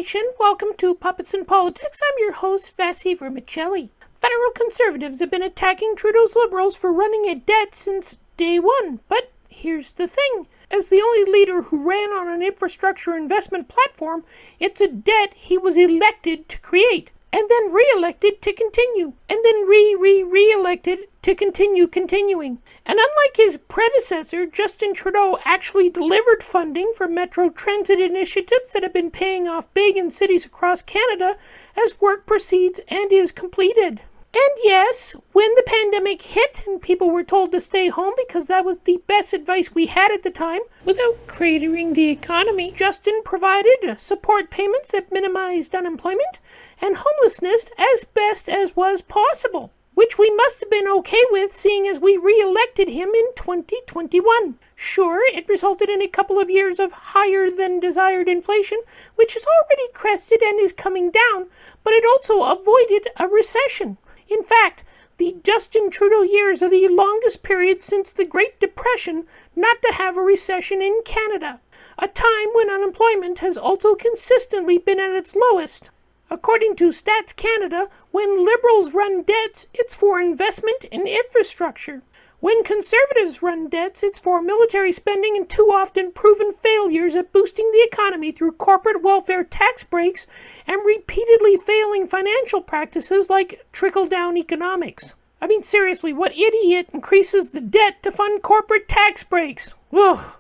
Nation, welcome to Puppets and Politics. I'm your host, Vassey Vermicelli. Federal conservatives have been attacking Trudeau's Liberals for running a debt since day one. But here's the thing. As the only leader who ran on an infrastructure investment platform, it's a debt he was elected to create, and then re-elected to continue, and then re-elected to continuing. And unlike his predecessor, Justin Trudeau actually delivered funding for metro transit initiatives that have been paying off big in cities across Canada as work proceeds and is completed. And yes, when the pandemic hit and people were told to stay home because that was the best advice we had at the time, without cratering the economy, Justin provided support payments that minimized unemployment and homelessness as best as was possible, which we must have been okay with seeing as we re-elected him in 2021. Sure, it resulted in a couple of years of higher than desired inflation, which has already crested and is coming down, but it also avoided a recession. In fact, the Justin Trudeau years are the longest period since the Great Depression not to have a recession in Canada, a time when unemployment has also consistently been at its lowest. According to Stats Canada, when Liberals run debts, it's for investment in infrastructure. When Conservatives run debts, it's for military spending and too often proven failures at boosting the economy through corporate welfare tax breaks and repeatedly failing financial practices like trickle-down economics. I mean, seriously, what idiot increases the debt to fund corporate tax breaks? Ugh.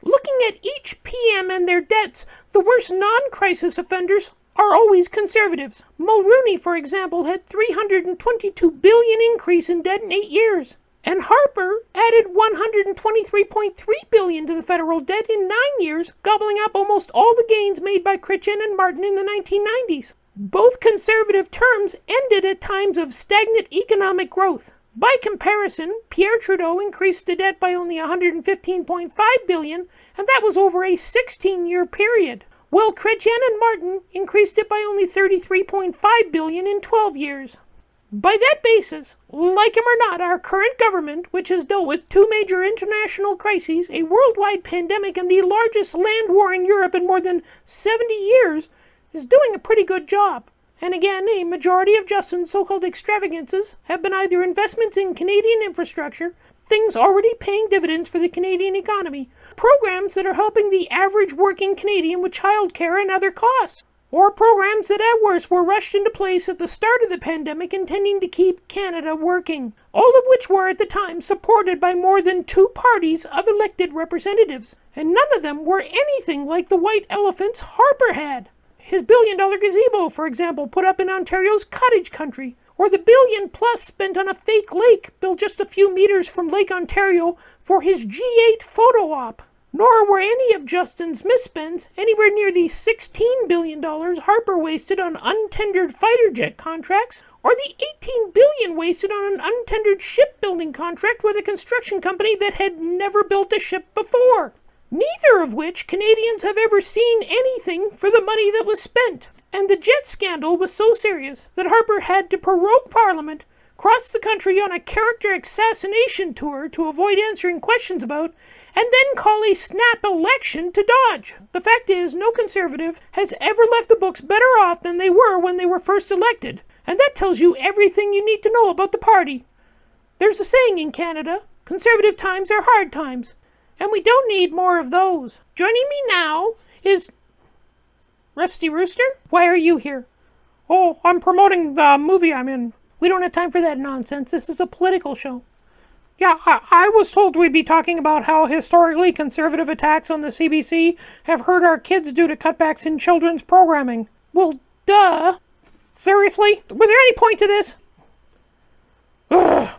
Looking at each PM and their debts, the worst non-crisis offenders are always Conservatives. Mulroney, for example, had $322 billion increase in debt in 8 years. And Harper added $123.3 billion to the federal debt in 9 years, gobbling up almost all the gains made by Chrétien and Martin in the 1990s. Both Conservative terms ended at times of stagnant economic growth. By comparison, Pierre Trudeau increased the debt by only $115.5 billion, and that was over a 16-year period, while Chrétien and Martin increased it by only $33.5 billion in 12 years. By that basis, like him or not, our current government, which has dealt with 2 major international crises, a worldwide pandemic, and the largest land war in Europe in more than 70 years, is doing a pretty good job. And again, a majority of Justin's so-called extravagances have been either investments in Canadian infrastructure, things already paying dividends for the Canadian economy, programs that are helping the average working Canadian with childcare and other costs, or programs that at worst were rushed into place at the start of the pandemic intending to keep Canada working, all of which were at the time supported by more than 2 parties of elected representatives, and none of them were anything like the white elephants Harper had. His $1 billion gazebo, for example, put up in Ontario's cottage country, or the $1 billion plus spent on a fake lake built just a few meters from Lake Ontario for his G8 photo op. Nor were any of Justin's misspends anywhere near the $16 billion Harper wasted on untendered fighter jet contracts, or the $18 billion wasted on an untendered shipbuilding contract with a construction company that had never built a ship before. Neither of which Canadians have ever seen anything for the money that was spent. And the jet scandal was so serious that Harper had to prorogue Parliament, cross the country on a character assassination tour to avoid answering questions about, and then call a snap election to dodge. The fact is, no Conservative has ever left the books better off than they were when they were first elected, and that tells you everything you need to know about the party. There's a saying in Canada, Conservative times are hard times, and we don't need more of those. Joining me now is Rusty Rooster. Why are you here? Oh, I'm promoting the movie I'm in. We don't have time for that nonsense. This is a political show. Yeah, I was told we'd be talking about how historically conservative attacks on the CBC have hurt our kids due to cutbacks in children's programming. Well, duh. Seriously? Was there any point to this? Ugh.